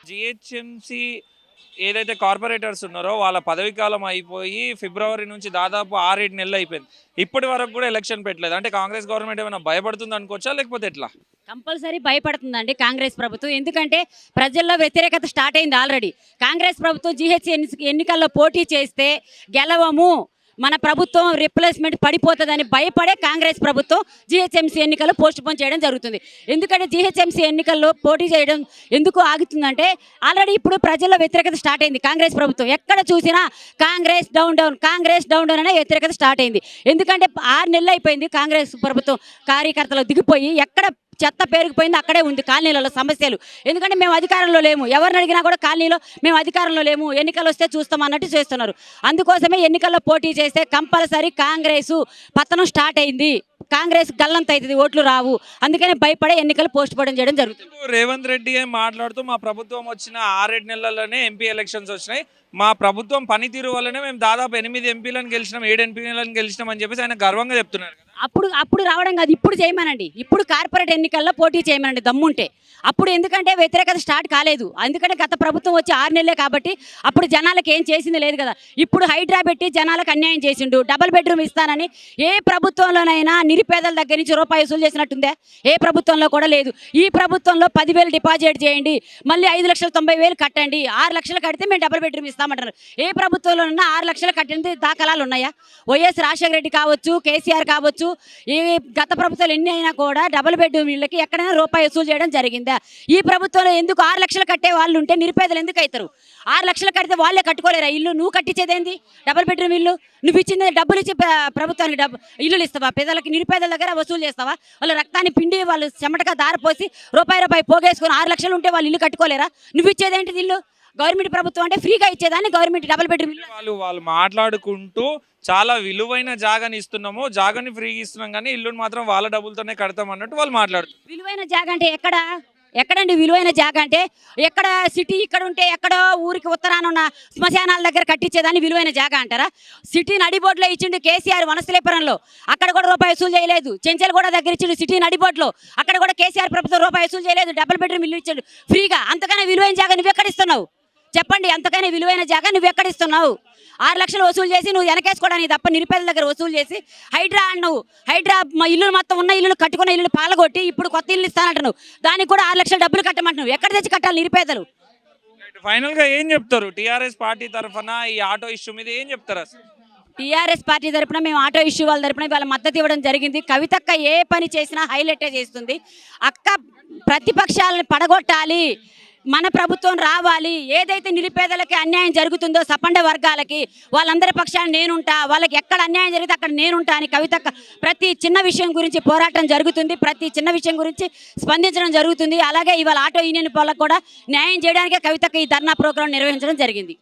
GHMC ఏదైతే corporators ఉన్నారో వాళ్ళ పదవి కాలం అయిపోయి ఫిబ్రవరి నుంచి దాదాపు 6-7 నెలలు అయిపోయింది. ఇప్పటి వరకు కూడా ఎలక్షన్ పెట్టలేదు. అంటే కాంగ్రెస్ గవర్నమెంట్ ఏమైనా భయపడుతుంది అనుకోవచ్చా, లేకపోతే ఎట్లా? కంపల్సరీ భయపడుతుందండి కాంగ్రెస్ ప్రభుత్వం. ఎందుకంటే ప్రజల్లో వ్యతిరేకత స్టార్ట్ అయింది ఆల్రెడీ. కాంగ్రెస్ ప్రభుత్వం జిహెచ్ ఎన్నికల్లో పోటీ చేస్తే గెలవము, మన ప్రభుత్వం రిప్లేస్మెంట్ పడిపోతుందని భయపడే కాంగ్రెస్ ప్రభుత్వం జిహెచ్ఎంసీ ఎన్నికల్లో పోస్ట్పోన్ చేయడం జరుగుతుంది. ఎందుకంటే జిహెచ్ఎంసీ ఎన్నికల్లో పోటీ చేయడం ఎందుకు ఆగుతుందంటే ఆల్రెడీ ఇప్పుడు ప్రజల్లో వ్యతిరేకత స్టార్ట్ అయింది. కాంగ్రెస్ ప్రభుత్వం ఎక్కడ చూసినా Congress down down, Congress down down అనే వ్యతిరేకత స్టార్ట్ అయింది. ఎందుకంటే 6 నెలలు అయిపోయింది కాంగ్రెస్ ప్రభుత్వం కార్యకర్తలు దిగిపోయి. ఎక్కడ చెత్త పేరుకుపోయింది అక్కడే ఉంది కాలనీలలో సమస్యలు. ఎందుకంటే మేము అధికారంలో లేము, ఎవరిని అడిగినా కూడా కాలనీలో మేము అధికారంలో లేము, ఎన్నికలు వస్తే చూస్తాం అన్నట్టు చేస్తున్నారు. అందుకోసమే ఎన్నికల్లో పోటీ చేస్తే కంపల్సరీ కాంగ్రెస్ పతనం స్టార్ట్ అయింది. కాంగ్రెస్ గల్లంత అవుతుంది, ఓట్లు రావు. అందుకనే భయపడే ఎన్నికలు పోస్ట్ పోవడం చేయడం జరుగుతుంది. రేవంత్ రెడ్డి మాట్లాడుతూ మా ప్రభుత్వం వచ్చిన 6-7 నెలల్లోనే ఎంపీ ఎలక్షన్స్ వచ్చినాయి, మా ప్రభుత్వం పనితీరు వల్లనే మేము దాదాపు 8 ఎంపీలను గెలిచినాం, 7 ఎంపీలను గెలిచినాం అని చెప్పేసి ఆయన గర్వంగా చెప్తున్నారు. అప్పుడు రావడం కాదు, ఇప్పుడు చేయమనండి. ఇప్పుడు కార్పొరేట్ ఎన్నికల్లో పోటీ చేయమనండి దమ్ముంటే. అప్పుడు ఎందుకంటే వ్యతిరేకత స్టార్ట్ కాలేదు. ఎందుకంటే గత ప్రభుత్వం వచ్చి 6 నెలలే కాబట్టి అప్పుడు జనాలకు ఏం చేసింది లేదు కదా. ఇప్పుడు హైడ్రా పెట్టి జనాలకు అన్యాయం చేసిండు. డబుల్ బెడ్రూమ్ ఇస్తానని ఏ ప్రభుత్వంలోనైనా నిరుపేదల దగ్గర నుంచి రూపాయి వసూలు చేసినట్టుందే? ఏ ప్రభుత్వంలో కూడా లేదు. ఈ ప్రభుత్వంలో 10,000 డిపాజిట్ చేయండి, మళ్ళీ 5,90,000 కట్టండి, 6 లక్షలు కడితే మేము డబుల్ బెడ్రూమ్ ఇస్తామంటారు. ఏ ప్రభుత్వంలో ఉన్నా 6 లక్షలు కట్టింది దాఖలాలు ఉన్నాయా? వైఎస్ రాజశేఖర రెడ్డి కావచ్చు, కేసీఆర్ కావచ్చు, ఈ గత ప్రభుత్వాలు ఎన్ని అయినా కూడా డబుల్ బెడ్రూమ్ ఇళ్ళకి ఎక్కడైనా రూపాయి వసూలు చేయడం జరిగిందా? ఈ ప్రభుత్వంలో ఎందుకు 6 లక్షలు కట్టే వాళ్ళు ఉంటే నిరుపేదలు ఎందుకు అవుతారు? 6 లక్షలు కడితే వాళ్ళే కట్టుకోలేరా ఇల్లు? నువ్వు కట్టించేదేంది డబుల్ బెడ్రూమ్ ఇల్లు? నువ్వు ఇచ్చింది డబ్బులు ఇచ్చి ప్రభుత్వానికి ఇల్లులు ఇస్తావా? పేదలకి నిరుపేదల దగ్గర వసూలు చేస్తావా? వాళ్ళ రక్తాన్ని పిండి వాళ్ళు చెమటగా దారిపోసి రూపాయి పోగేసుకొని 6 లక్షలు ఉంటే వాళ్ళు ఇల్లు కట్టుకోలేరా? నువ్వు ఇచ్చేదేంటిది ఇల్లు? గవర్నమెంట్ ప్రభుత్వం అంటే ఫ్రీగా ఇచ్చేదాన్ని గవర్నమెంట్ డబుల్ బెడ్రూమ్ ఇల్లు. వాళ్ళు మాట్లాడుకుంటూ చాలా విలువైన జాగాని ఇస్తున్నాము, జాగాని ఫ్రీగా ఇస్తున్నాం కానీ ఇల్లుని మాత్రం వాళ్ళ డబ్బులతోనే కడతాం అన్నట్టు వాళ్ళు మాట్లాడుతారు. విలువైన జాగా అంటే ఎక్కడండి విలువైన జాగా అంటే? ఎక్కడ సిటీ ఇక్కడ ఉంటే ఎక్కడో ఊరికి ఉత్తరాన ఉన్న శ్మశానాల దగ్గర కట్టించేదాన్ని విలువైన జాగా అంటారా? సిటీ నడిబోట్లో ఇచ్చిండు కేసీఆర్ వనస్థలీపురంలో, అక్కడ కూడా రూపాయి వసూలు చేయలేదు. చెంచల్గూడ దగ్గర ఇచ్చిండు సిటీ నడిబోట్లో, అక్కడ కూడా కేసీఆర్ ప్రభుత్వం రూపాయి వసూలు చేయలేదు. డబుల్ బెడ్రూమ్ ఇల్లు ఇచ్చాడు ఫ్రీగా. అంతకన్నా విలువైన జాగా నువ్వు ఎక్కడిస్తున్నావు చెప్పండి? అంతకన్నా విలువైన జాగా నువ్వు ఎక్కడిస్తున్నావు? 6 లక్షలు వసూలు చేసి నువ్వు వెనకేసుకోవడానికి తప్ప నిరుపేదల దగ్గర వసూలు చేసి హైడ్రా అన్నావు. హైడ్రా మా ఇల్లు మొత్తం ఉన్న ఇల్లు కట్టుకున్న ఇల్లు పాలగొట్టి ఇప్పుడు కొత్త ఇల్లు ఇస్తానంటున్నావు. దానికి కూడా 6 లక్షలు డబ్బులు కట్టమంటున్నావు. ఎక్కడ తెచ్చి కట్టాలి నిరుపేదలు? ఫైనల్ గా ఏం చెప్తారు టీఆర్ఎస్ పార్టీ తరఫున ఈ ఆటో ఇష్యూ మీద ఏం చెప్తారు? అసలు టీఆర్ఎస్ పార్టీ తరపున మేము ఆటో ఇష్యూ వాళ్ళ తరపున వాళ్ళ మద్దతు ఇవ్వడం జరిగింది. కవితక్క ఏ పని చేసినా హైలైటే చేస్తుంది. అక్క ప్రతిపక్షాలను పడగొట్టాలి, మన ప్రభుత్వం రావాలి, ఏదైతే నిరుపేదలకి అన్యాయం జరుగుతుందో సపండ వర్గాలకి వాళ్ళందరి పక్షాన్ని నేనుంటా, వాళ్ళకి ఎక్కడ అన్యాయం జరిగితే అక్కడ నేనుంటా అని కవితక్క ప్రతి చిన్న విషయం గురించి పోరాటం జరుగుతుంది, ప్రతి చిన్న విషయం గురించి స్పందించడం జరుగుతుంది. అలాగే ఇవాళ ఆటో యూనియన్ వాళ్ళకు కూడా న్యాయం చేయడానికే కవితక్క ఈ ధర్నా ప్రోగ్రాం నిర్వహించడం జరిగింది.